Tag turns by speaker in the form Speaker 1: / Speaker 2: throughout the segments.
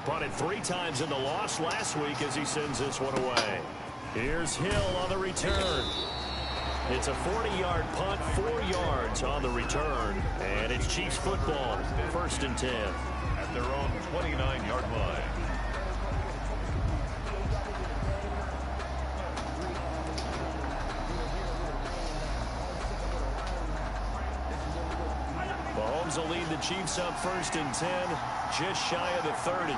Speaker 1: punted 3 times in the loss last week as he sends this one away. Here's Hill on the return. It's a 40-yard punt, 4 yards on the return. And it's Chiefs football, 1st and 10.
Speaker 2: At their own 29-yard line.
Speaker 1: Mahomes will lead the Chiefs up 1st and 10, just shy of the 30.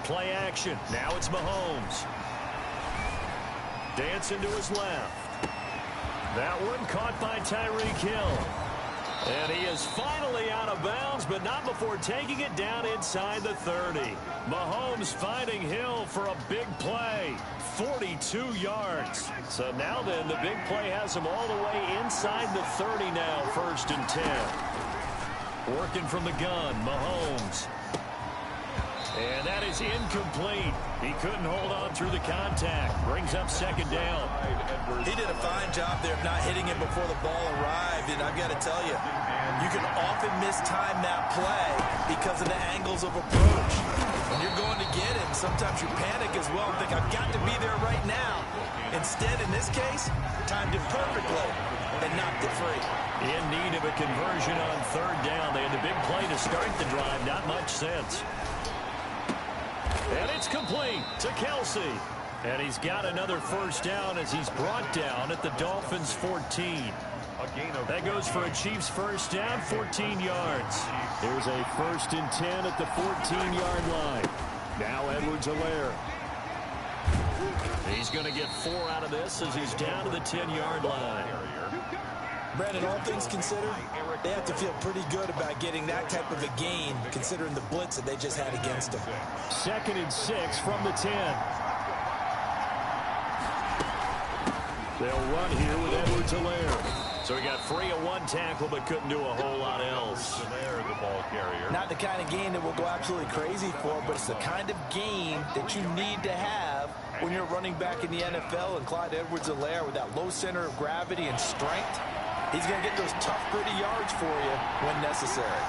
Speaker 1: Play action. Now it's Mahomes. Dancing to his left. That one caught by Tyreek Hill. And he is finally out of bounds, but not before taking it down inside the 30. Mahomes finding Hill for a big play. 42 yards. So now then, the big play has him all the way inside the 30 now, 1st and 10. Working from the gun, Mahomes. And that is incomplete. He couldn't hold on through the contact. Brings up 2nd down.
Speaker 3: He did a fine job there of not hitting him before the ball arrived. And I've got to tell you, you can often mistime that play because of the angles of approach. When you're going to get him, sometimes you panic as well and think, I've got to be there right now. Instead, in this case, timed it perfectly and knocked it free.
Speaker 1: In need of a conversion on 3rd down. They had the big play to start the drive. Not much sense. And it's complete to Kelsey. And he's got another 1st down as he's brought down at the Dolphins' 14. That goes for a Chiefs 1st down, 14 yards. Here's a 1st and 10 at the 14-yard line. Now Edwards-Helaire. He's going to get 4 out of this as he's down to the 10-yard line.
Speaker 3: Brandon, all things considered, they have to feel pretty good about getting that type of a gain, considering the blitz that they just had against them.
Speaker 1: 2nd and 6 from the 10. They'll run here with Edwards-Helaire. So he got free of 1 tackle, but couldn't do a whole lot else.
Speaker 2: The ball carrier.
Speaker 3: Not the kind of gain that we'll go absolutely crazy for, but it's the kind of gain that you need to have when you're running back in the NFL. And Clyde Edwards-Helaire, with that low center of gravity and strength, he's going to get those tough, gritty yards for you when necessary.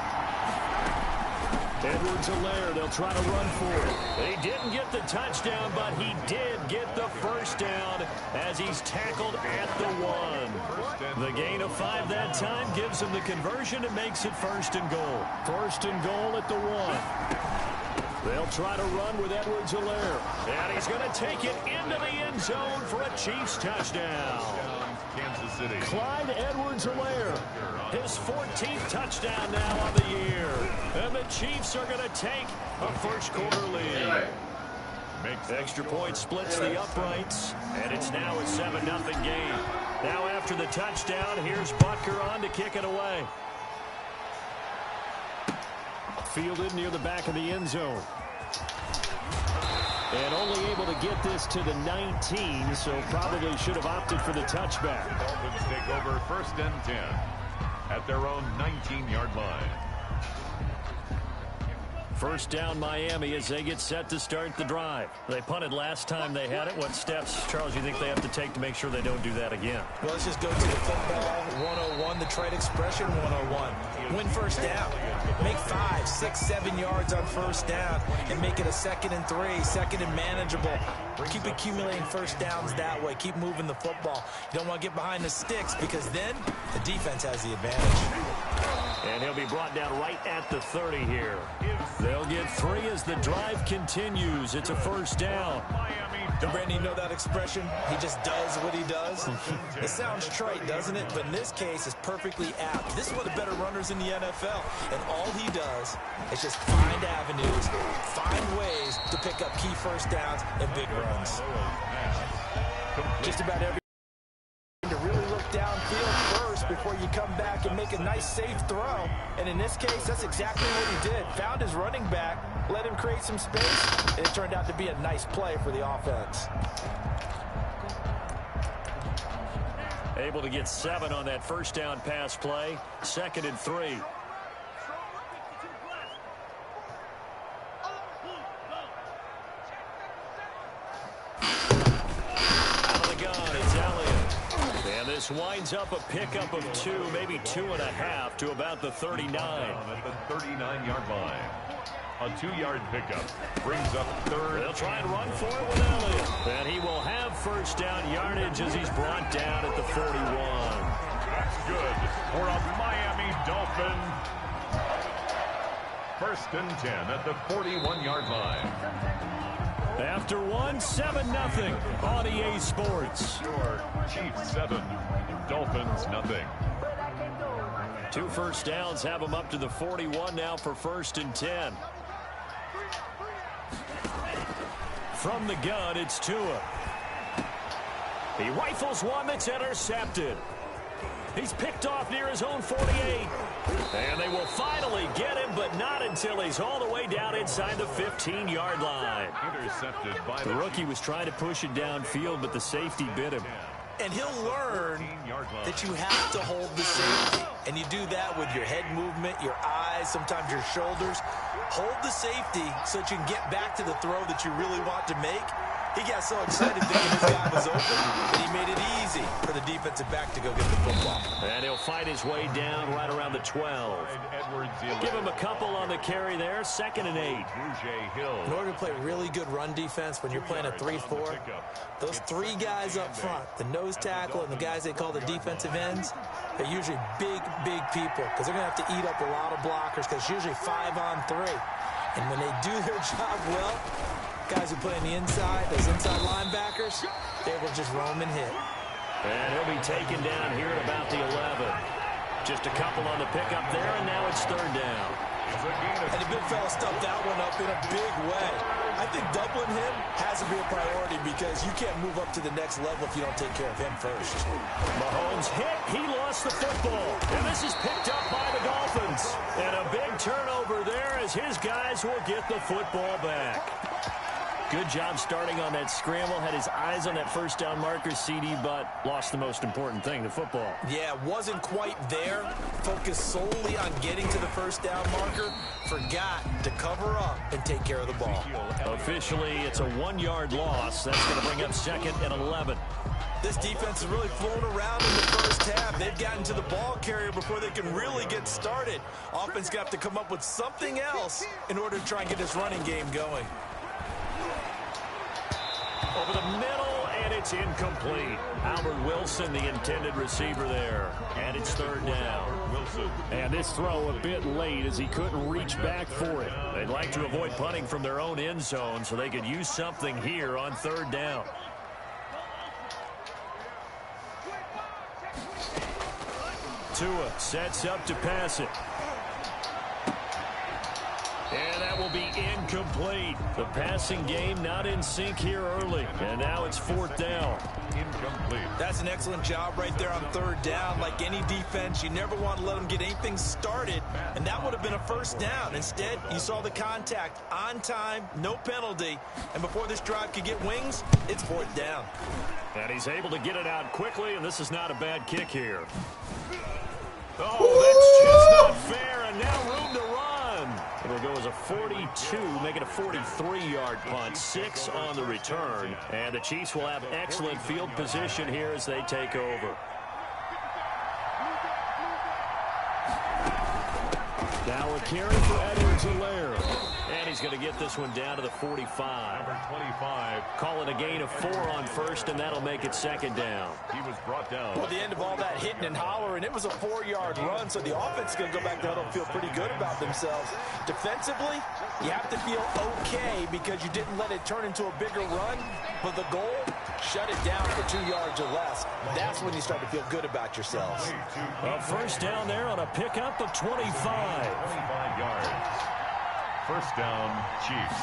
Speaker 1: Edwards-Helaire, they'll try to run for it. They didn't get the touchdown, but he did get the 1st down as he's tackled at the 1. The gain of 5 that time gives him the conversion and makes it 1st and goal. 1st and goal at the 1. They'll try to run with Edwards-Helaire. And he's going to take it into the end zone for a Chiefs touchdown.
Speaker 2: Kansas City.
Speaker 1: Clyde Edwards-Helaire, his 14th touchdown now on the year. And the Chiefs are going to take a 1st quarter lead. Extra point splits the uprights, and it's now a 7-0 game. Now after the touchdown, here's Butker on to kick it away. Fielded near the back of the end zone. And only able to get this to the 19, so probably should have opted for the touchback.
Speaker 2: Dolphins take over 1st and 10 at their own 19-yard line.
Speaker 1: 1st down Miami as they get set to start the drive. They punted last time they had it. What steps, Charles, you think they have to take to make sure they don't do that again?
Speaker 3: Well, let's just go to the football 101, the trade expression 101. Win 1st down. Make 5, 6, 7 yards on 1st down and make it a 2nd and 3, 2nd and manageable. Keep accumulating 1st downs that way. Keep moving the football. You don't want to get behind the sticks because then the defense has the advantage.
Speaker 1: And he'll be brought down right at the 30 here. They'll get 3 as the drive continues. It's a 1st down.
Speaker 3: And Brandon, you know that expression? He just does what he does. It sounds trite, doesn't it? But in this case, it's perfectly apt. This is one of the better runners in the NFL. And all he does is just find avenues, find ways to pick up key 1st downs and big runs. Just about every to really look downfield first before you come back and make a nice safe throw. And in this case, that's exactly what he did. Found his running back, let him create some space, and it turned out to be a nice play for the offense.
Speaker 1: Able to get 7 on that 1st down pass play. 2nd and 3. this winds up a pickup of 2, maybe 2.5 to about the 39.
Speaker 2: At the 39-yard line. A 2-yard pickup brings up third.
Speaker 1: They'll try and run for it with Elliott. And he will have first down yardage as he's brought down at the 41.
Speaker 2: That's good for a Miami Dolphin. First and 10 at the 41-yard line.
Speaker 1: After 7-0 on EA Sports.
Speaker 2: Your Chiefs 7, Dolphins nothing.
Speaker 1: 2 first downs have him up to the 41 now for first and 10. From the gun, it's Tua. He rifles one that's intercepted. He's picked off near his own 48. And they will finally get him, but not until he's all the way down inside the 15-yard line.
Speaker 2: Intercepted by
Speaker 1: the rookie was trying to push it downfield, but the safety bit him.
Speaker 3: And he'll learn that you have to hold the safety. And you do that with your head movement, your eyes, sometimes your shoulders. Hold the safety so that you can get back to the throw that you really want to make. He got so excited thinking his guy was open that he made it easy for the defensive back to go get the football.
Speaker 1: And he'll fight his way down right around the 12. Give him a couple on the carry there. 2nd and 8.
Speaker 3: In order to play really good run defense when you're playing a 3-4, those 3 guys up front, the nose tackle and the guys they call the defensive ends, they're usually big people because they're going to have to eat up a lot of blockers because it's usually 5 on 3. And when they do their job well, guys who play on the inside, those inside linebackers, they will just roam and hit.
Speaker 1: And he'll be taken down here at about the 11. Just a couple on the pickup there, and now it's 3rd down.
Speaker 3: And the big fella stuffed that one up in a big way. I think doubling him has to be a priority because you can't move up to the next level if you don't take care of him first.
Speaker 1: Mahomes hit. He lost the football. And this is picked up by the Dolphins. And a big turnover there as his guys will get the football back. Good job starting on that scramble. Had his eyes on that first down marker, CD, but lost the most important thing, the football.
Speaker 3: Yeah, wasn't quite there. Focused solely on getting to the first down marker. Forgot to cover up and take care of the ball.
Speaker 1: Officially, it's a 1-yard loss. That's going to bring up 2nd and 11.
Speaker 3: This defense has really flown around in the first half. They've gotten to the ball carrier before they can really get started. Offense got to come up with something else in order to try and get this running game going.
Speaker 1: Over the middle, and it's incomplete. Albert Wilson, the intended receiver there. And it's 3rd down. Wilson. And this throw a bit late as he couldn't reach back for it. They'd like to avoid punting from their own end zone so they could use something here on 3rd down. Tua sets up to pass it. And that will be incomplete. The passing game not in sync here early. And now it's 4th down.
Speaker 2: Incomplete.
Speaker 3: That's an excellent job right there on 3rd down. Like any defense, you never want to let them get anything started. And that would have been a first down. Instead, you saw the contact on time, no penalty. And before this drive could get wings, it's 4th down.
Speaker 1: And he's able to get it out quickly, and this is not a bad kick here. Oh, that's just not fair, and now room to run. It'll go as a 42, make it a 43-yard punt, 6 on the return. And the Chiefs will have excellent field position here as they take over. Now a carry for Edwards-Helaire. And he's going to get this one down to the 45.
Speaker 2: Number 25.
Speaker 1: Call it a gain of 4 on first, and that'll make it 2nd down.
Speaker 2: He was brought down.
Speaker 3: Well, the end of all that hitting and hollering, it was a 4-yard run, so the offense is going to go back to huddle and feel pretty good about themselves. Defensively, you have to feel okay because you didn't let it turn into a bigger run, but the goal, shut it down for 2 yards or less. That's when you start to feel good about yourselves.
Speaker 1: A first down there on a pickup of 25.
Speaker 2: 25 yards. First down, Chiefs.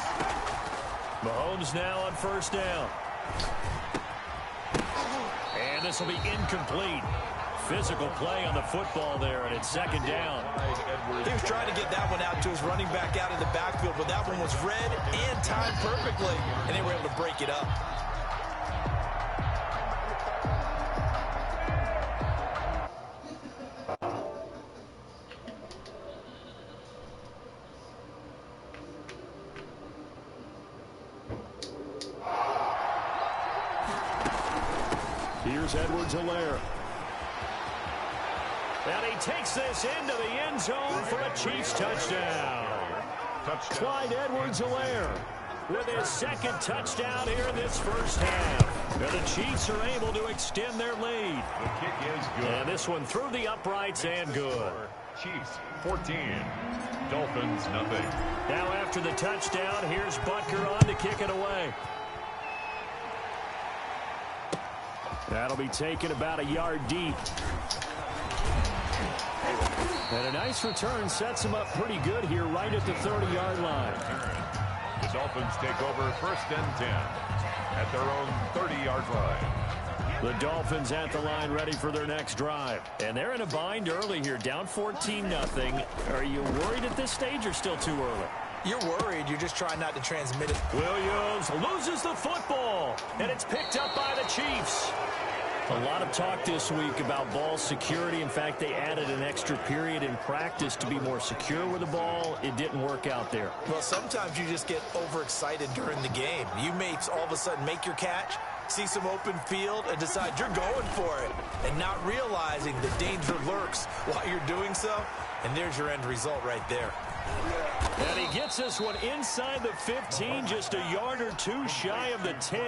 Speaker 1: Mahomes now on first down. And this will be incomplete. Physical play on the football there, and it's 2nd down.
Speaker 3: He was trying to get that one out to his running back out of the backfield, but that one was read and timed perfectly, and they were able to break it up.
Speaker 1: Here's Edwards-Helaire. And he takes this into the end zone for a Chiefs touchdown. Clyde Edwards-Helaire with his second touchdown here in this first half. And the Chiefs are able to extend their lead.
Speaker 2: The kick is good.
Speaker 1: And this one through the uprights and good.
Speaker 2: Chiefs 14, Dolphins nothing.
Speaker 1: Now after the touchdown, here's Butker on to kick it away. That'll be taken about a yard deep. And a nice return sets him up pretty good here right at the 30-yard line.
Speaker 2: The Dolphins take over 1st and 10 at their own 30-yard line.
Speaker 1: The Dolphins at the line ready for their next drive. And they're in a bind early here, down 14-0. Are you worried at this stage or still too early?
Speaker 3: You're worried. You're just trying not to transmit it.
Speaker 1: Williams loses the football, and it's picked up by the Chiefs. A lot of talk this week about ball security. In fact, they added an extra period in practice to be more secure with the ball. It didn't work out there.
Speaker 3: Well, sometimes you just get overexcited during the game. You may all of a sudden make your catch, see some open field, and decide you're going for it, and not realizing the danger lurks while you're doing so. And there's your end result right there.
Speaker 1: And he gets this one inside the 15, just a yard or two shy of the 10.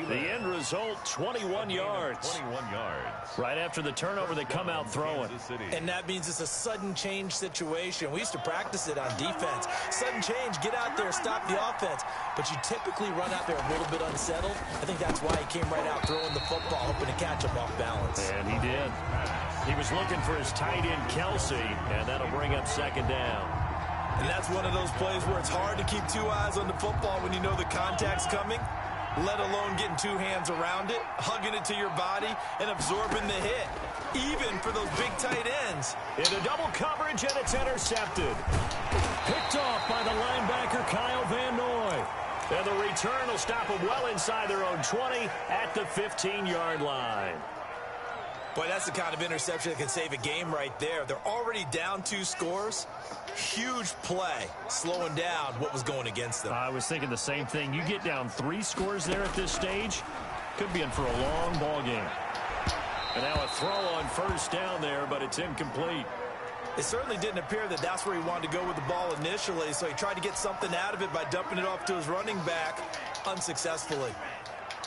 Speaker 1: The end result, 21 yards.
Speaker 2: 21 yards.
Speaker 1: Right after the turnover, they come out throwing.
Speaker 3: And that means it's a sudden change situation. We used to practice it on defense. Sudden change, get out there, stop the offense. But you typically run out there a little bit unsettled. I think that's why he came right out throwing the football, hoping to catch him off balance.
Speaker 1: And he did. He was looking for his tight end, Kelsey, and that'll bring up 2nd down.
Speaker 3: And that's one of those plays where it's hard to keep 2 eyes on the football when you know the contact's coming, let alone getting 2 hands around it, hugging it to your body, and absorbing the hit, even for those big tight ends.
Speaker 1: Into double coverage, and it's intercepted. Picked off by the linebacker, Kyle Van Noy. And the return will stop them well inside their own 20 at the 15-yard line.
Speaker 3: Boy, that's the kind of interception that can save a game right there. They're already down 2 scores. Huge play, slowing down what was going against them.
Speaker 1: I was thinking the same thing. You get down 3 scores there at this stage, could be in for a long ball game. And now a throw on 1st down there, but it's incomplete.
Speaker 3: It certainly didn't appear that that's where he wanted to go with the ball initially, so he tried to get something out of it by dumping it off to his running back unsuccessfully.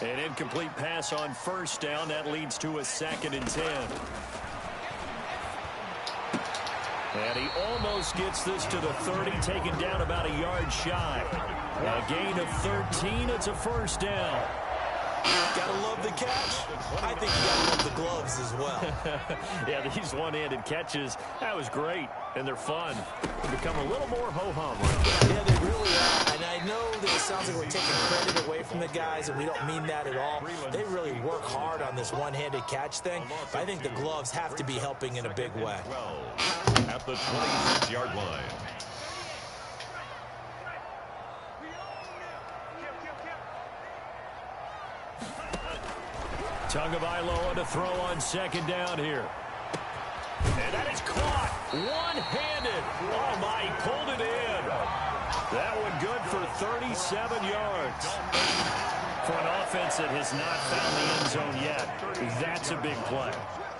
Speaker 1: An incomplete pass on 1st down. That leads to a 2nd and 10. And he almost gets this to the 30, taken down about a yard shy. A gain of 13. It's a 1st down.
Speaker 3: Gotta love the catch. I think you gotta love the gloves as well.
Speaker 1: Yeah, these one-handed catches, that was great, and they're fun. They become a little more ho-hum.
Speaker 3: Yeah, they really are. And I know that it sounds like we're taking credit away from the guys, and we don't mean that at all. They really work hard on this one-handed catch thing, but I think the gloves have to be helping in a big way.
Speaker 2: At the 26-yard line.
Speaker 1: Tagovailoa to throw on 2nd down here. And that is caught one-handed. Oh, my, he pulled it in. That one good for 37 yards. For an offense that has not found the end zone yet, that's a big play.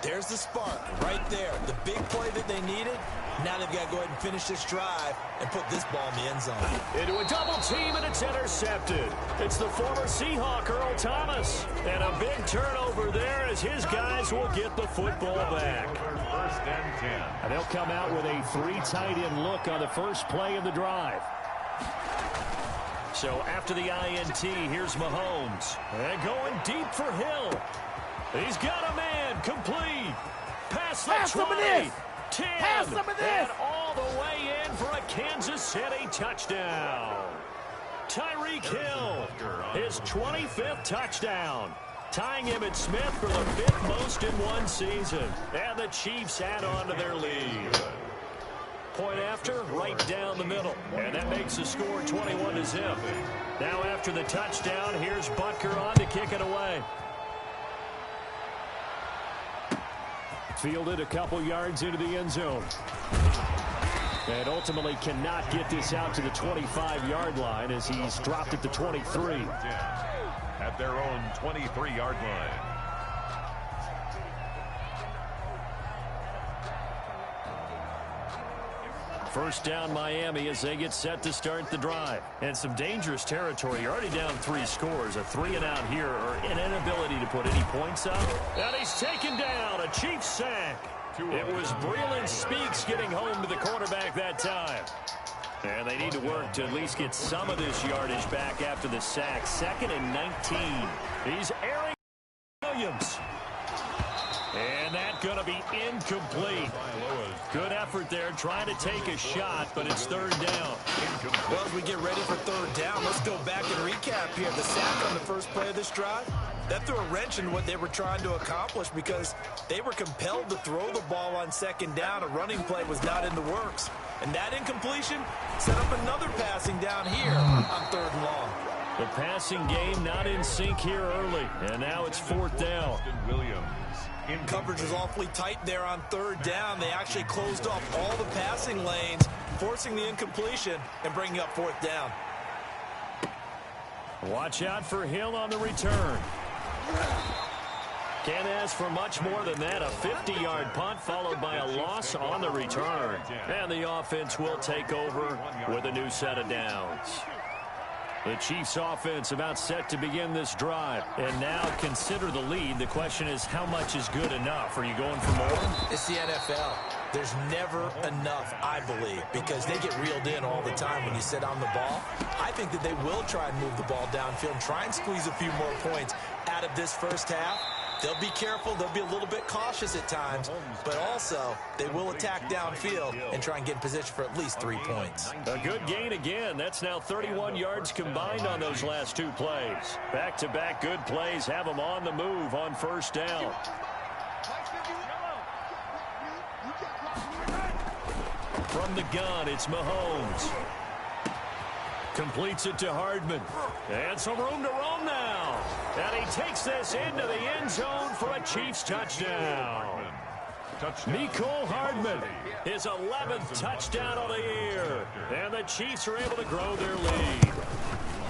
Speaker 3: There's the spark right there. The big play that they needed. Now they've got to go ahead and finish this drive and put this ball in the end zone.
Speaker 1: Into a double team, and it's intercepted. It's the former Seahawk, Earl Thomas. And a big turnover there as his guys will get the football back.
Speaker 2: 1st and 10.
Speaker 1: And they'll come out with a 3 tight end look on the first play of the drive. So after the INT, here's Mahomes. And going deep for Hill. He's got a man, complete. Past the 20. 10. And all the way in for a Kansas City touchdown. Tyreek Hill, his 25th touchdown. Tying him at Smith for the 5th most in one season. And the Chiefs add on to their lead. Point after, right down the middle. And that makes the score 21-0. Now after the touchdown, here's Butker on to kick it away. Fielded a couple yards into the end zone. And ultimately cannot get this out to the 25-yard line as he's dropped at the 23.
Speaker 2: At their own 23-yard line.
Speaker 1: First down Miami as they get set to start the drive. And some dangerous territory. You're already down 3 scores. A 3-and-out here or an inability to put any points up. And he's taken down. A Chiefs sack. It was Breeland Speaks getting home to the quarterback that time. And they need to work to at least get some of this yardage back after the sack. 2nd and 19. He's airing Williams. And that's going to be incomplete. Good effort there trying to take a shot, but it's 3rd down.
Speaker 3: Well, as we get ready for 3rd down, let's go back and recap here. The sack on the first play of this drive, that threw a wrench in what they were trying to accomplish because they were compelled to throw the ball on 2nd down. A running play was not in the works. And that incompletion set up another passing down here on 3rd and long.
Speaker 1: The passing game not in sync here early, and now it's 4th down.
Speaker 3: Coverage was awfully tight there on 3rd down. They actually closed off all the passing lanes, forcing the incompletion and bringing up 4th down.
Speaker 1: Watch out for Hill on the return. Can't ask for much more than that. A 50-yard punt followed by a loss on the return. And the offense will take over with a new set of downs. The Chiefs offense about set to begin this drive. And now consider the lead. The question is, how much is good enough? Are you going for more?
Speaker 3: It's the NFL. There's never enough, I believe, because they get reeled in all the time when you sit on the ball. I think that they will try and move the ball downfield and try and squeeze a few more points out of this first half. They'll be careful. They'll be a little bit cautious at times, but also they will attack downfield and try and get in position for at least 3 points.
Speaker 1: A good gain again. That's now 31 yards combined on those last 2 plays. Back-to-back good plays have them on the move on 1st down. From the gun, it's Mahomes. Completes it to Hardman. And some room to roam now. And he takes this into the end zone for a Chiefs touchdown. Mecole Hardman, his 11th touchdown of the year. And the Chiefs are able to grow their lead.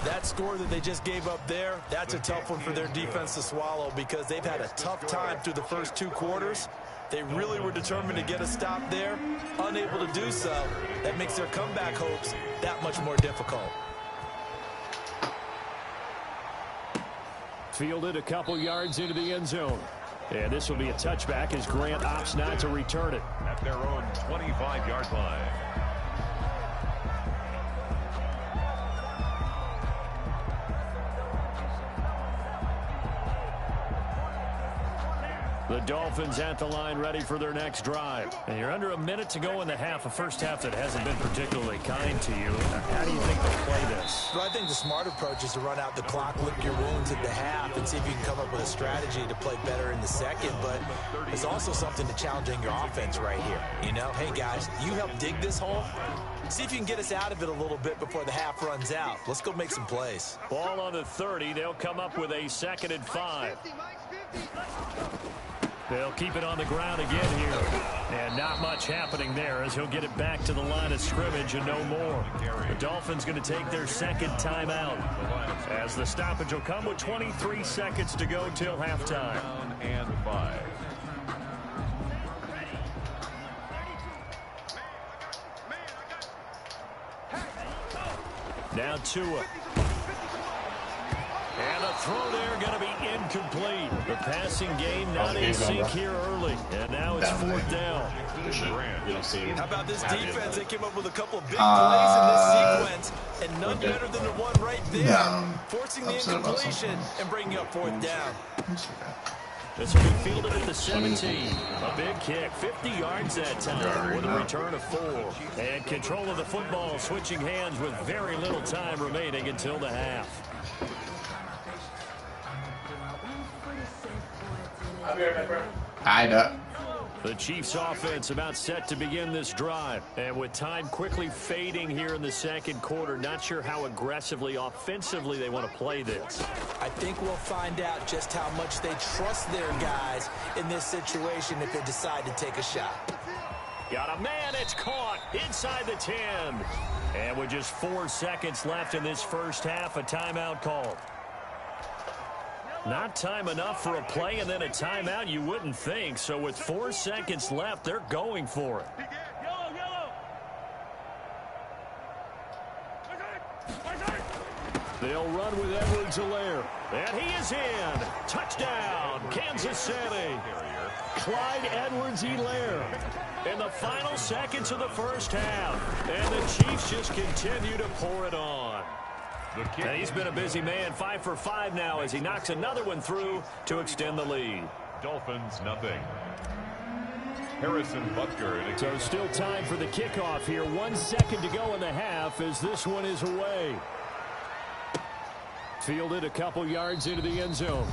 Speaker 3: That score that they just gave up there, that's a tough one for their defense to swallow because they've had a tough time through the first 2 quarters. They really were determined to get a stop there, unable to do so. That makes their comeback hopes that much more difficult.
Speaker 1: Fielded a couple yards into the end zone. And this will be a touchback as Grant opts not to return it.
Speaker 2: At their own 25-yard line.
Speaker 1: The Dolphins at the line ready for their next drive. And you're under a minute to go in the half, a first half that hasn't been particularly kind to you. How do you think they'll play this?
Speaker 3: Well, I think the smart approach is to run out the clock, lick your wounds at the half, and see if you can come up with a strategy to play better in the second. But there's also something to challenging your offense right here. You know, hey, guys, you help dig this hole. See if you can get us out of it a little bit before the half runs out. Let's go make some plays.
Speaker 1: Ball on the 30. They'll come up with a 2nd and 5. They'll keep it on the ground again here. And not much happening there as he'll get it back to the line of scrimmage and no more. The Dolphins going to take their 2nd timeout as the stoppage will come with 23 seconds to go till halftime.
Speaker 2: And 5.
Speaker 1: Now Tua. And a throw there going to be incomplete. The passing game not in sync here early. And now it's 4th down.
Speaker 3: How about this defense? They came up with a couple of big plays in this sequence, and none better than the one right there, forcing the incompletion and bringing up 4th down.
Speaker 1: This will be fielded at the 17. A big kick, 50 yards that time with a return of 4. And control of the football switching hands with very little time remaining until the half. The Chiefs offense about set to begin this drive. And with time quickly fading here in the 2nd quarter, not sure how aggressively, offensively they want to play this.
Speaker 3: I think we'll find out just how much they trust their guys in this situation if they decide to take a shot.
Speaker 1: Got a man, it's caught inside the 10. And with just 4 seconds left in this first half, a timeout called. Not time enough for a play and then a timeout, you wouldn't think. So with 4 seconds left, they're going for it. They'll run with Edwards-Helaire. And he is in. Touchdown, Kansas City. Clyde Edwards-Helaire in the final seconds of the first half. And the Chiefs just continue to pour it on. And he's been a busy man, 5 for 5 now as he knocks another one through to extend the lead.
Speaker 2: Dolphins, nothing. Harrison Butker.
Speaker 1: So still time for the kickoff here. 1 second to go in the half as this one is away. Fielded a couple yards into the end zone.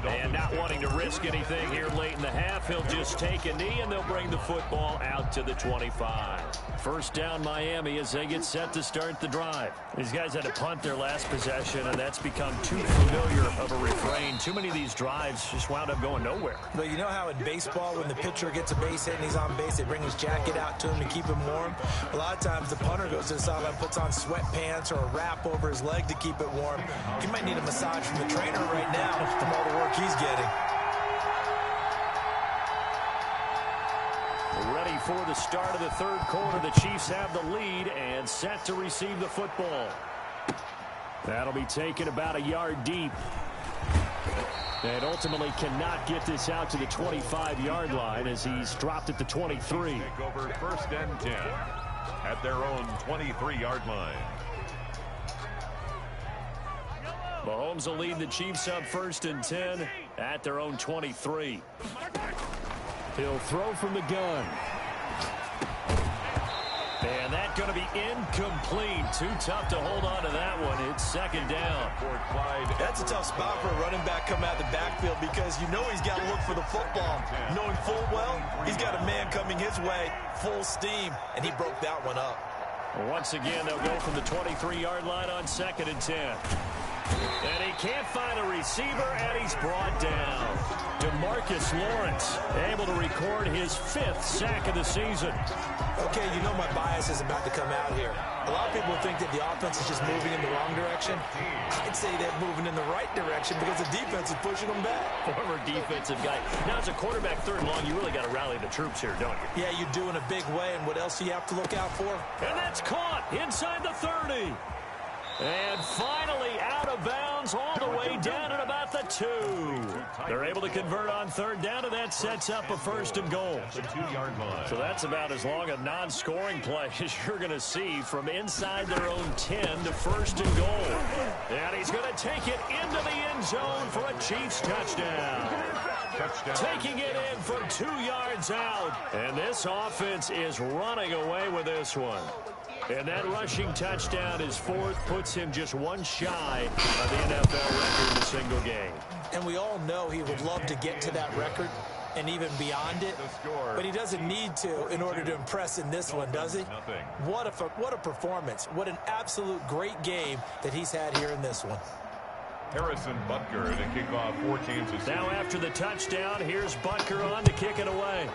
Speaker 1: And not wanting to risk anything here late in the half, he'll just take a knee, and they'll bring the football out to the 25. First down, Miami, as they get set to start the drive. These guys had to punt their last possession, and that's become too familiar of a refrain. Too many of these drives just wound up going nowhere.
Speaker 3: But you know how in baseball, when the pitcher gets a base hit and he's on base, they bring his jacket out to him to keep him warm? A lot of times the punter goes to the sideline, puts on sweatpants or a wrap over his leg to keep it warm. He might need a massage from the trainer right now from all the work he's getting.
Speaker 1: Ready for the start of the third quarter. The Chiefs have the lead and set to receive the football. That'll be taken about a yard deep. And ultimately cannot get this out to the 25-yard line as he's dropped at the 23.
Speaker 2: Take over first and 10 at their own 23-yard line.
Speaker 1: Mahomes will lead the Chiefs up first and 10 at their own 23. He'll throw from the gun. And that's going to be incomplete. Too tough to hold on to that one. It's second down.
Speaker 3: That's a tough spot for a running back coming out of the backfield because you know he's got to look for the football. Knowing full well, he's got a man coming his way, full steam, and he broke that one up.
Speaker 1: Once again, they'll go from the 23-yard line on second and 10. And he can't find a receiver, and he's brought down. DeMarcus Lawrence able to record his 5th sack of the season.
Speaker 3: Okay, you know my bias is about to come out here. A lot of people think that the offense is just moving in the wrong direction. I'd say they're moving in the right direction because the defense is pushing them back.
Speaker 1: Former defensive guy. Now, as a quarterback third and long, you really got to rally the troops here, don't you?
Speaker 3: Yeah, you do in a big way, and what else do you have to look out for?
Speaker 1: And that's caught inside the 30. And finally out of bounds all the way down at about the 2. They're able to convert on third down, and that sets up a first and goal.
Speaker 2: The 2-yard line.
Speaker 1: So that's about as long a non-scoring play as you're going to see from inside their own 10 to first and goal. And he's going to take it into the end zone for a Chiefs touchdown. Taking it in from 2 yards out. And this offense is running away with this one. And that rushing touchdown, his 4th, puts him just one shy of the NFL record in a single game.
Speaker 3: And we all know he would love to get to that record and even beyond it, but he doesn't need to in order to impress in this one, does he? What a performance. What an absolute great game that he's had here in this one.
Speaker 2: Harrison Butker to kick off for Kansas City.
Speaker 1: Now after the touchdown, here's Butker on to kick it away.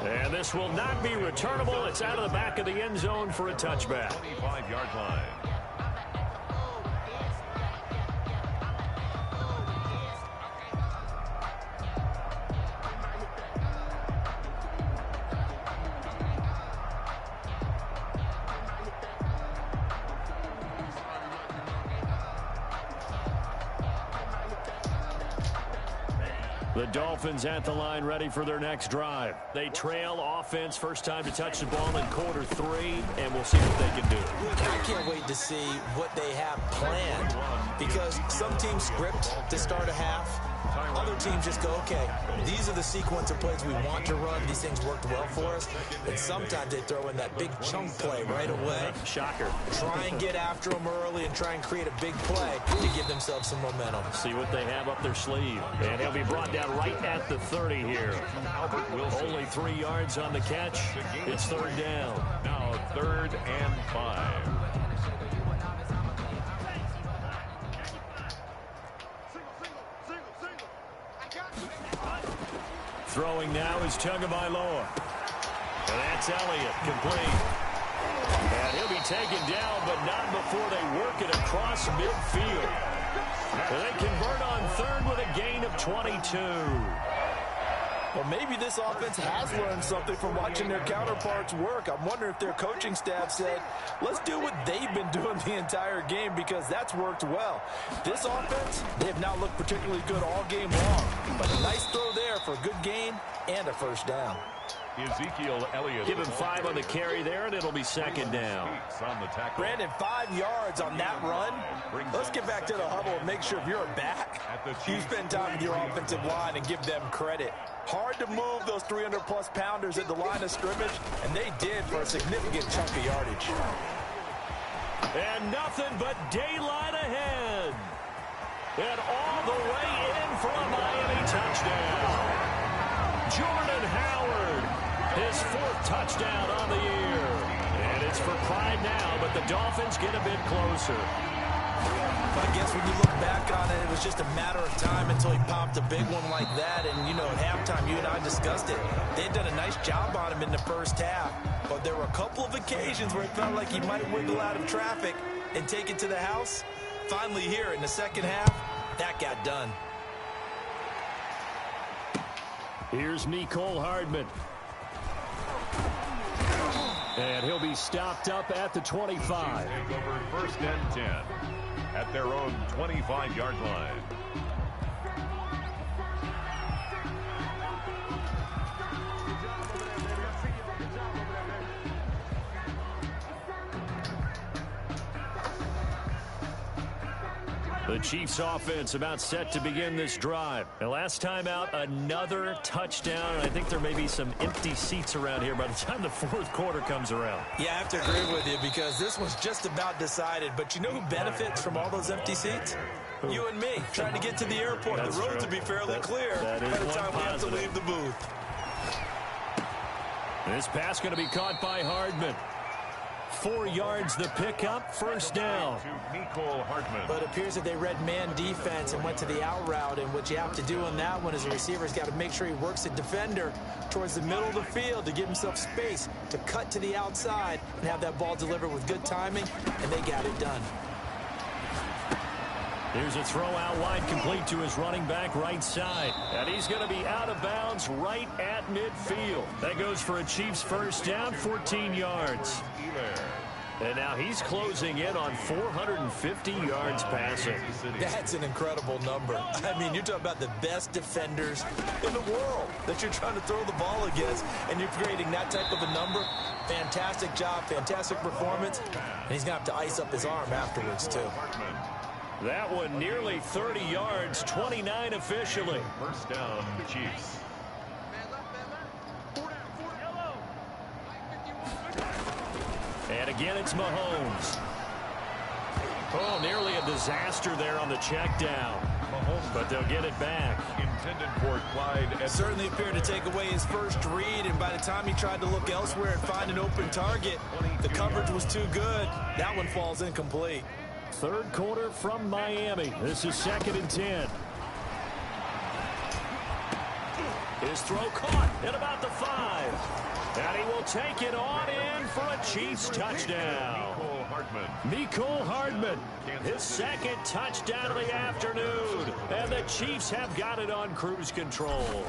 Speaker 1: And this will not be returnable. It's out of the back of the end zone for a touchback.
Speaker 2: 25-yard line.
Speaker 1: The Dolphins at the line ready for their next drive. They trail offense, first time to touch the ball in quarter 3, and we'll see what they can do.
Speaker 3: I can't wait to see what they have planned because some teams script to start a half. Other teams just go, okay, these are the sequence of plays we want to run. These things worked well for us. And sometimes they throw in that big chunk play right away.
Speaker 1: Shocker.
Speaker 3: Try and get after them early and try and create a big play to give themselves some momentum.
Speaker 1: See what they have up their sleeve. And he'll be brought down right at the 30 here. Only 3 yards on the catch. It's third down.
Speaker 2: Now 3rd and 5.
Speaker 1: Throwing now is Tagovailoa. And that's Elliott, complete. And he'll be taken down, but not before they work it across midfield. And they convert on third with a gain of 22.
Speaker 3: Well, maybe this offense has learned something from watching their counterparts work. I'm wondering if their coaching staff said, let's do what they've been doing the entire game, because that's worked well. This offense, they have not looked particularly good all game long, but a nice throw there for a good gain and a first down.
Speaker 2: Ezekiel Elliott.
Speaker 1: Give him 5 on the carry there, and it'll be second down.
Speaker 2: On the tackle.
Speaker 3: Brandon, 5 yards on that run. Let's get back to the huddle and make sure if you're a back, you spend time with your offensive line and give them credit. Hard to move those 300-plus pounders at the line of scrimmage, and they did for a significant chunk of yardage.
Speaker 1: And nothing but daylight ahead. And all the way in for a Miami touchdown. Jordan Howard, his 4th touchdown on the year. And it's for pride now, but the Dolphins get a bit closer.
Speaker 3: I guess when you look back on it, it was just a matter of time until he popped a big one like that. And, you know, at halftime, you and I discussed it. They'd done a nice job on him in the first half. But there were a couple of occasions where it felt like he might wiggle out of traffic and take it to the house. Finally here in the second half, that got done.
Speaker 1: Here's Mecole Hardman. And he'll be stopped up at the 25.
Speaker 2: Take over 1st and 10 at their own 25-yard line.
Speaker 1: The Chiefs offense about set to begin this drive. And last time out, another touchdown. I think there may be some empty seats around here by the time the 4th quarter comes around.
Speaker 3: Yeah, I have to agree with you, because this one's just about decided. But you know who benefits from all those empty seats? You and me, trying to get to the airport.
Speaker 1: That's
Speaker 3: the road
Speaker 1: true.
Speaker 3: to be fairly clear
Speaker 1: that is
Speaker 3: by the
Speaker 1: one
Speaker 3: time we have to
Speaker 1: positive.
Speaker 3: leave the booth.
Speaker 1: This pass going to be caught by Hardman. 4 yards the pickup, first down.
Speaker 2: To Mecole Hardman.
Speaker 3: But it appears that they read man defense and went to the out route. And what you have to do on that one is a receiver's got to make sure he works the defender towards the middle of the field to give himself space to cut to the outside and have that ball delivered with good timing, and they got it done.
Speaker 1: Here's a throw out wide, complete to his running back right side. And he's going to be out of bounds right at midfield. That goes for a Chiefs first down, 14 yards. And now he's closing in on 450 yards passing.
Speaker 3: That's an incredible number. I mean, you're talking about the best defenders in the world that you're trying to throw the ball against, and you're creating that type of a number. Fantastic job, fantastic performance. And he's going to have to ice up his arm afterwards, too.
Speaker 1: That one nearly 30 yards, 29 officially.
Speaker 2: First down, Chiefs.
Speaker 1: And again, it's Mahomes. Oh, nearly a disaster there on the check down.
Speaker 2: Mahomes,
Speaker 1: But they'll get it back.
Speaker 2: intended for Clyde.
Speaker 3: It certainly appeared to take away his first read, and by the time he tried to look elsewhere and find an open target, the coverage was too good. That one falls incomplete.
Speaker 1: 3rd quarter from Miami. This is 2nd and 10. His throw caught at about the 5. And he will take it on in for a Chiefs touchdown. Mecole Hardman, his 2nd touchdown of the afternoon. And the Chiefs have got it on cruise control.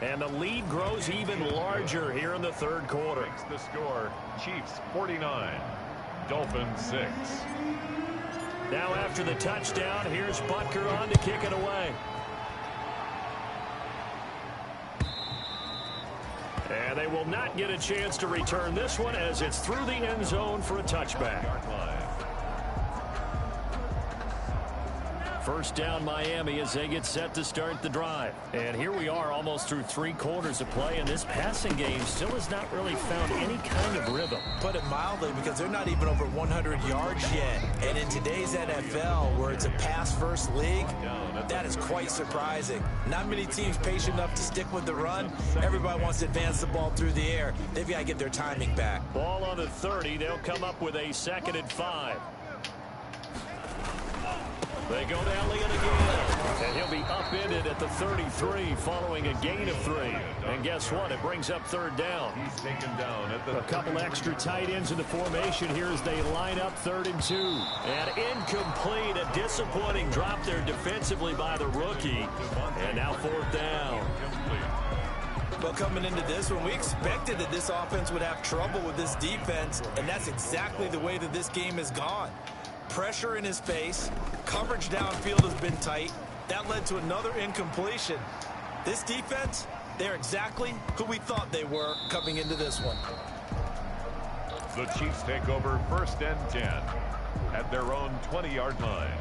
Speaker 1: And the lead grows even larger here in the 3rd quarter.
Speaker 2: Makes the score, Chiefs 49, Dolphins 6.
Speaker 1: Now after the touchdown, here's Butker on to kick it away. And they will not get a chance to return this one as it's through the end zone for a touchback. First down Miami as they get set to start the drive. And here we are almost through 3 quarters of play, and this passing game still has not really found any kind of rhythm.
Speaker 3: Put it mildly, because they're not even over 100 yards yet. And in today's NFL, where it's a pass-first league, that is quite surprising. Not many teams patient enough to stick with the run. Everybody wants to advance the ball through the air. They've got to get their timing back.
Speaker 1: Ball on the 30. They'll come up with a 2nd and 5. They go down Leon again. And he'll be upended at the 33 following a gain of 3. And guess what? It brings up third down.
Speaker 2: He's taken down at the
Speaker 1: A couple extra tight ends in the formation here as they line up 3rd and 2. And incomplete. A disappointing drop there defensively by the rookie. And now 4th down.
Speaker 3: Well, coming into this one, we expected that this offense would have trouble with this defense, and that's exactly the way that this game has gone. Pressure in his face, coverage downfield has been tight. That led to another incompletion. This defense, they're exactly who we thought they were coming into this one.
Speaker 2: The Chiefs take over 1st and 10 at their own 20-yard line.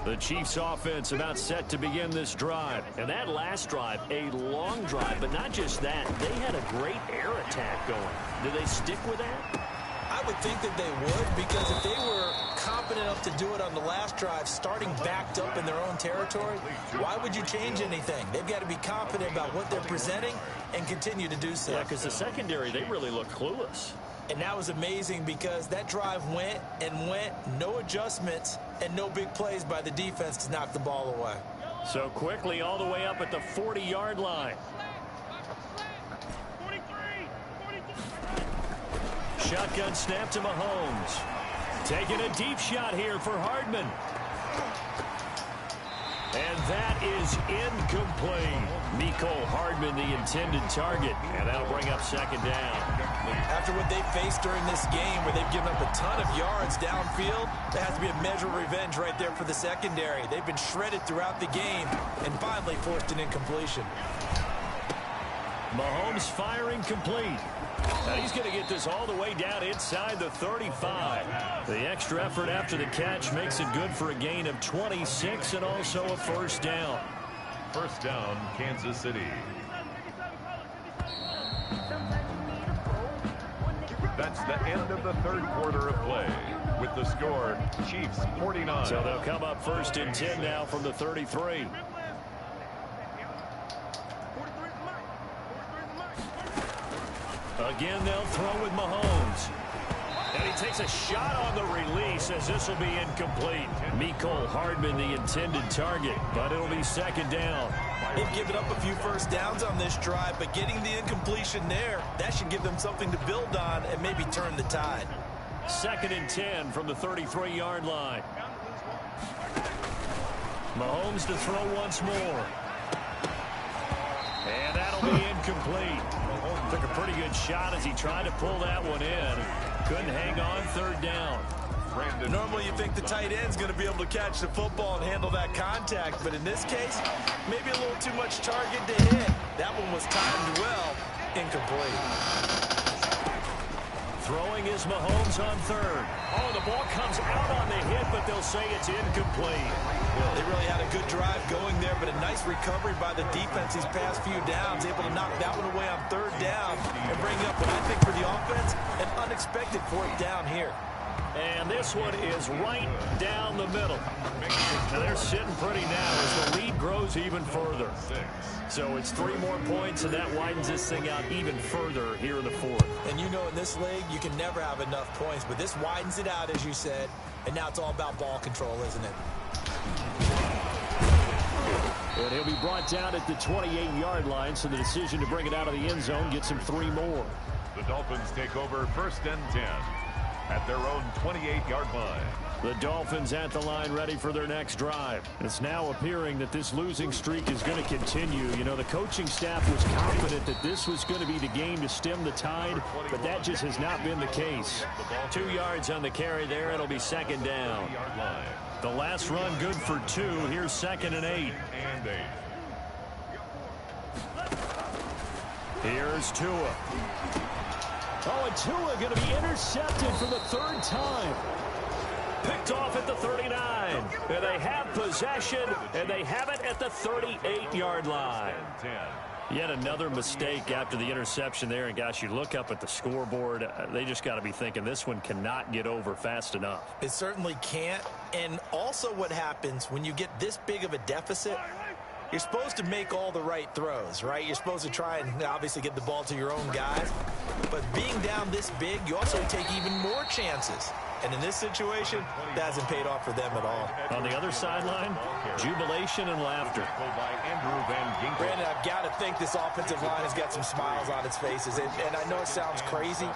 Speaker 1: The Chiefs offense about set to begin this drive. And that last drive, a long drive, but not just that. They had a great air attack going. Do they stick with that?
Speaker 3: I would think that they would, because if they were confident enough to do it on the last drive, starting backed up in their own territory, why would you change anything? They've got to be confident about what they're presenting and continue to do so.
Speaker 1: Yeah, because the secondary, they really look clueless.
Speaker 3: And that was amazing because that drive went and went, no adjustments, and no big plays by the defense to knock the ball away.
Speaker 1: So quickly all the way up at the 40-yard line. Shotgun snap to Mahomes. Taking a deep shot here for Hardman. And that is incomplete. Mecole Hardman, the intended target. And that'll bring up 2nd down.
Speaker 3: After what they faced during this game, where they've given up a ton of yards downfield, there has to be a measure of revenge right there for the secondary. They've been shredded throughout the game and finally forced an incompletion.
Speaker 1: Mahomes firing complete. Now he's going to get this all the way down inside the 35. The extra effort after the catch makes it good for a gain of 26 and also a 1st down.
Speaker 2: 1st down, Kansas City. That's the end of the 3rd quarter of play. With the score, Chiefs 49.
Speaker 1: So they'll come up 1st and 10 now from the 33. Again, they'll throw with Mahomes. And he takes a shot on the release as this will be incomplete. Mecole Hardman, the intended target, but it'll be 2nd down.
Speaker 3: They've given up a few 1st downs on this drive, but getting the incompletion there, that should give them something to build on and maybe turn the tide.
Speaker 1: 2nd and 10 from the 33-yard line. Mahomes to throw once more. And that'll be incomplete. Took a pretty good shot as he tried to pull that one in. Couldn't hang on 3rd down.
Speaker 3: Normally you think the tight end's going to be able to catch the football and handle that contact, but in this case, maybe a little too much target to hit. That one was timed well. Incomplete.
Speaker 1: Throwing is Mahomes on 3rd. Oh, the ball comes out on the hit, but they'll say it's incomplete.
Speaker 3: They really had a good drive going there, but a nice recovery by the defense these past few downs, able to knock that one away on 3rd down and bring up what I think for the offense, an unexpected 4th down here.
Speaker 1: And this one is right down the middle. Now they're sitting pretty now as the lead grows even further. So it's 3 more points, and that widens this thing out even further here in the 4th.
Speaker 3: And you know in this league, you can never have enough points, but this widens it out, as you said, and now it's all about ball control, isn't it?
Speaker 1: And he'll be brought down at the 28-yard line, so the decision to bring it out of the end zone gets him 3 more.
Speaker 2: The Dolphins take over 1st and 10 at their own 28-yard line.
Speaker 1: The Dolphins at the line ready for their next drive. It's now appearing that this losing streak is going to continue. You know, the coaching staff was confident that this was going to be the game to stem the tide, but that just has not been the case. 2 yards on the carry there. It'll be 2nd down. The last run good for 2. Here's 2nd and 8. Here's Tua. Oh, and Tua going to be intercepted for the 3rd time. Picked off at the 39. And they have possession, and they have it at the 38-yard line. Yet another mistake after the interception there. And, gosh, you look up at the scoreboard. They just got to be thinking this one cannot get over fast enough.
Speaker 3: It certainly can't. And also what happens when you get this big of a deficit, you're supposed to make all the right throws, right? You're supposed to try and obviously get the ball to your own guys. But being down this big, you also take even more chances. And in this situation, that hasn't paid off for them at all.
Speaker 1: On the other sideline, jubilation and laughter.
Speaker 3: Brandon, I've got to think this offensive line has got some smiles on its faces. And I know it sounds crazy,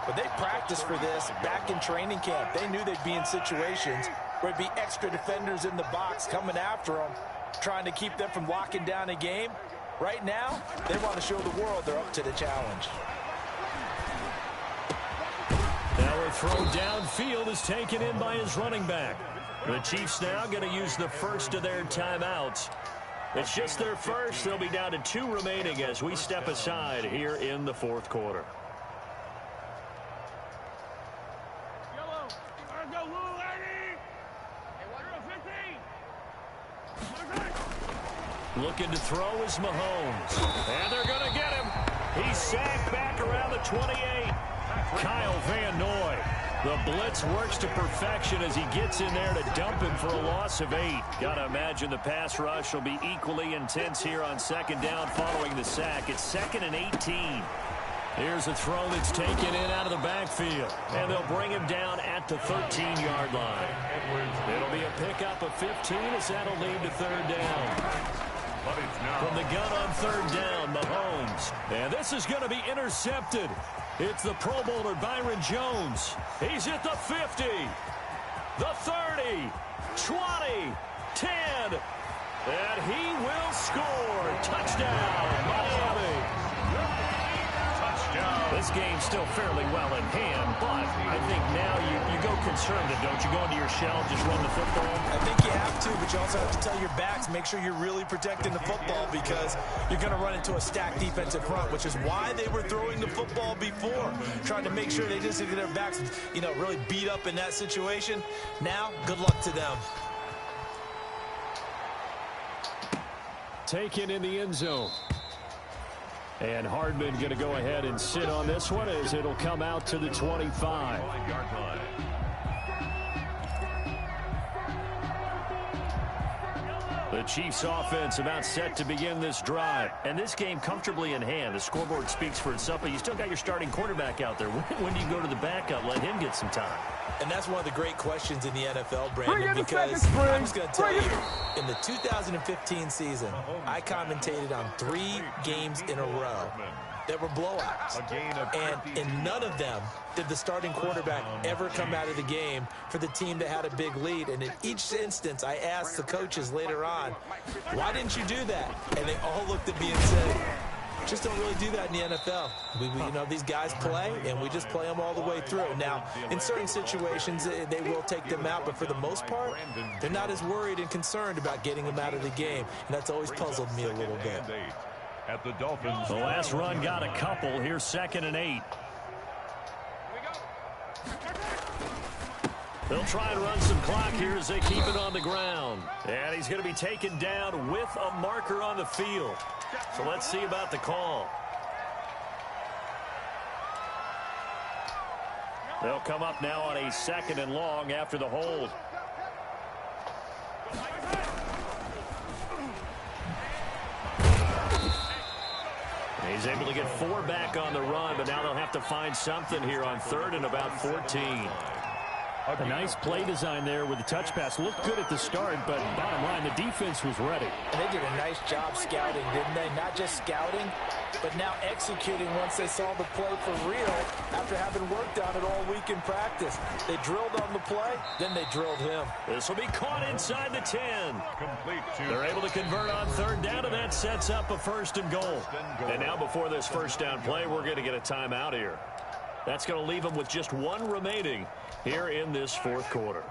Speaker 3: but they practiced for this back in training camp. They knew they'd be in situations where it'd be extra defenders in the box coming after them, trying to keep them from locking down a game. Right now, they want to show the world they're up to the challenge.
Speaker 1: Now a throw downfield is taken in by his running back. The Chiefs now going to use the first of their timeouts. It's just their first. They'll be down to 2 remaining as we step aside here in the fourth quarter. Looking to throw is Mahomes. And they're going to get him. He's sacked back around the 28. Kyle Van Noy. The blitz works to perfection as he gets in there to dump him for a loss of 8. Got to imagine the pass rush will be equally intense here on second down following the sack. It's 2nd and 18. Here's a throw that's taken in out of the backfield. And they'll bring him down at the 13-yard line. It'll be a pickup of 15 as that'll lead to 3rd down. From the gun on 3rd down, Mahomes. And this is going to be intercepted. It's the Pro Bowler Byron Jones. He's at the 50, the 30, 20, 10, and he will score. Touchdown, Miami. This game's still fairly well in hand, but I think now you go conservative, don't you? Go into your shell, just run the football? I
Speaker 3: think you have to, but you also have to tell your backs, make sure you're really protecting the football because you're going to run into a stacked defensive front, which is why they were throwing the football before, trying to make sure they just get their backs, really beat up in that situation. Now, good luck to them.
Speaker 1: Taken in the end zone. And Hardman going to go ahead and sit on this one as it'll come out to the 25. The Chiefs offense about set to begin this drive. And this game comfortably in hand. The scoreboard speaks for itself, but you still got your starting quarterback out there. When do you go to the backup, let him get some time?
Speaker 3: And that's one of the great questions in the NFL, Brandon, because I'm just going to tell you, in the 2015 season, I commentated on 3 games in a row that were blowouts. And in none of them did the starting quarterback ever come out of the game for the team that had a big lead. And in each instance, I asked the coaches later on, why didn't you do that? And they all looked at me and said, just don't really do that in the NFL. These guys play, and we just play them all the way through. Now, in certain situations, they will take them out, but for the most part, they're not as worried and concerned about getting them out of the game, and that's always puzzled me a little bit.
Speaker 2: At the Dolphins.
Speaker 1: The last run got a couple. Here's 2nd and 8. They'll try and run some clock here as they keep it on the ground. And he's going to be taken down with a marker on the field. So let's see about the call. They'll come up now on a 2nd and long after the hold. He's able to get 4 back on the run, but now they'll have to find something here on 3rd and about 14. A nice play design there with the touch pass. Looked good at the start, but bottom line, the defense was ready.
Speaker 3: And they did a nice job scouting, didn't they? Not just scouting, but now executing once they saw the play for real after having worked on it all week in practice. They drilled on the play, then they drilled him.
Speaker 1: This will be caught inside the 10.
Speaker 2: Complete.
Speaker 1: They're able to convert on 3rd down, and that sets up a 1st and goal. And now before this 1st down play, we're going to get a timeout here. That's going to leave them with just 1 remaining here in this 4th quarter.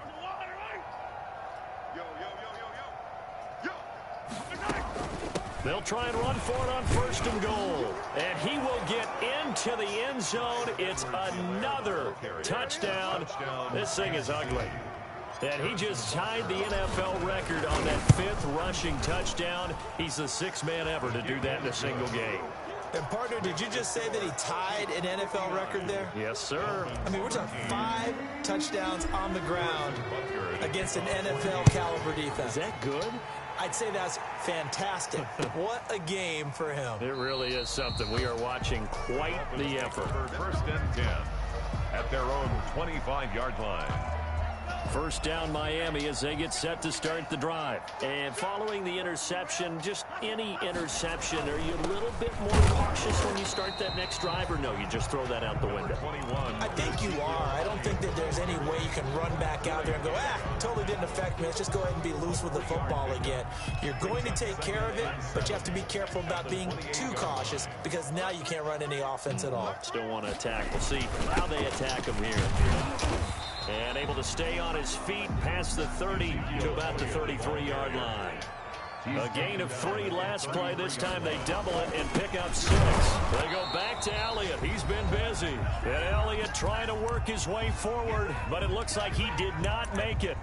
Speaker 1: They'll try and run for it on 1st and goal. And he will get into the end zone. It's another touchdown. This thing is ugly. And he just tied the NFL record on that 5th rushing touchdown. He's the 6th man ever to do that in a single game.
Speaker 3: And, partner, did you just say that he tied an NFL record there?
Speaker 1: Yes, sir.
Speaker 3: I mean, we're talking 5 touchdowns on the ground against an NFL-caliber defense.
Speaker 1: Is that good?
Speaker 3: I'd say that's fantastic. What a game for him.
Speaker 1: It really is something. We are watching quite the effort.
Speaker 2: First and 10 at their own 25-yard line.
Speaker 1: First down Miami as they get set to start the drive. And following the interception, just any interception, are you a little bit more cautious when you start that next drive, or no, you just throw that out the window?
Speaker 2: 21.
Speaker 3: I think you are. I don't think that there's any way you can run back out there and go, totally didn't affect me. Let's just go ahead and be loose with the football again. You're going to take care of it, but you have to be careful about being too cautious because now you can't run any offense at all.
Speaker 1: Still want to attack. We'll see how they attack him here. And able to stay on his feet past the 30 to about the 33-yard line. A gain of 3 last play. This time they double it and pick up 6. They go back to Elliott. He's been busy. And Elliott trying to work his way forward, but it looks like he did not make it.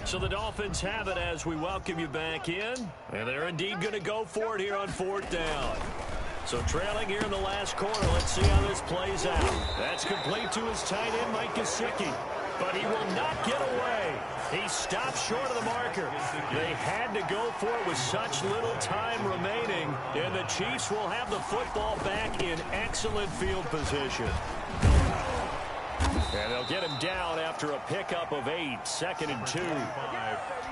Speaker 1: So the Dolphins have it as we welcome you back in. And they're indeed going to go for it here on 4th down. So trailing here in the last quarter. Let's see how this plays out. That's complete to his tight end, Mike Gesicki. But he will not get away. He stopped short of the marker. They had to go for it with such little time remaining. And the Chiefs will have the football back in excellent field position. And they'll get him down after a pickup of 8, 2nd and 2.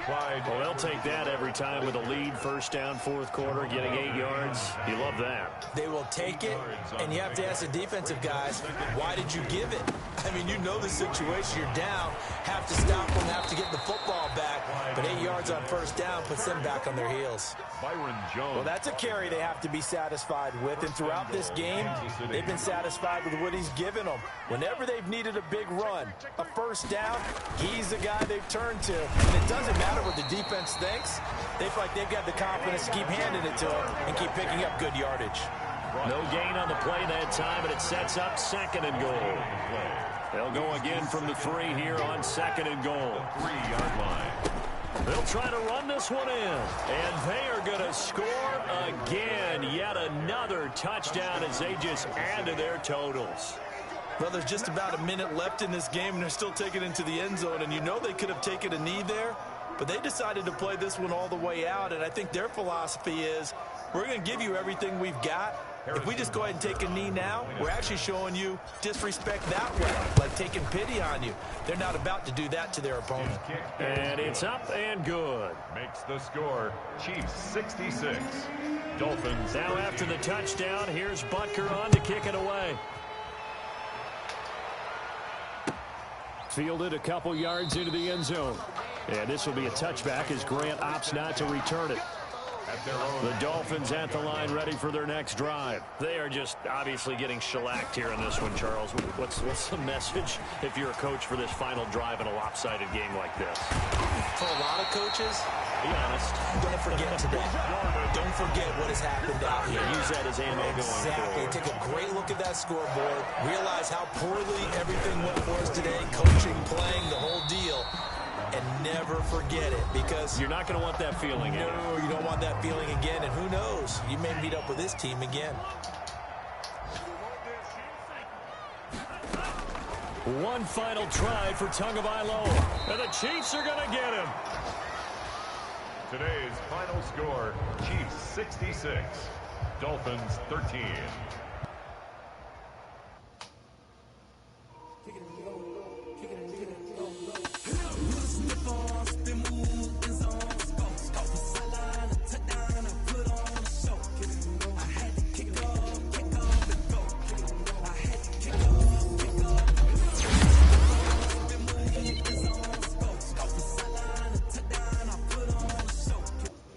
Speaker 1: Well, they'll take that every time with a lead. First down, 4th quarter, getting 8 yards. You love that.
Speaker 3: They will take it, and you have to ask the defensive guys, why did you give it? I mean, you know the situation. You're down, have to stop them, have to get the football back. But 8 yards on first down puts them back on their heels.
Speaker 2: Byron Jones.
Speaker 3: Well, that's a carry they have to be satisfied with. And throughout this game, they've been satisfied with what he's given them. Whenever they've needed a big run, a first down, he's the guy they've turned to. And it doesn't matter what the defense thinks. They feel like they've got the confidence to keep handing it to him and keep picking up good yardage.
Speaker 1: No gain on the play that time, and it sets up 2nd and goal. They'll go again from the 3 here on 2nd and goal.
Speaker 2: 3-yard line.
Speaker 1: They'll try to run this one in, and they are going to score again. Yet another touchdown as they just add to their totals.
Speaker 3: Well, there's just about a minute left in this game, and they're still taking it into the end zone. And you know they could have taken a knee there, but they decided to play this one all the way out. And I think their philosophy is, we're going to give you everything we've got. If we just go ahead and take a knee now, we're actually showing you disrespect that way, like taking pity on you. They're not about to do that to their opponent.
Speaker 1: And it's up and good.
Speaker 2: Makes the score Chiefs 66. Dolphins.
Speaker 1: Now after the touchdown, here's Butker on to kick it away. Fielded a couple yards into the end zone. And this will be a touchback as Grant opts not to return it. The Dolphins at the line ready for their next drive. They are just obviously getting shellacked here in this one, Charles. What's the message if you're a coach for this final drive in a lopsided game like this?
Speaker 3: For a lot of coaches,
Speaker 1: be honest.
Speaker 3: Don't forget today. Don't forget what has happened out here.
Speaker 1: Use that as ammo going
Speaker 3: Exactly.
Speaker 1: forward.
Speaker 3: Take a great look at that scoreboard. Realize how poorly everything went for us today. Coaching, playing, the whole deal. And never forget it, because
Speaker 1: you're not going to want that feeling.
Speaker 3: No, you don't want that feeling again. And who knows? You may meet up with this team again.
Speaker 1: One final try for Tagovailoa, and the Chiefs are going to get him.
Speaker 2: Today's final score, Chiefs 66, Dolphins 13.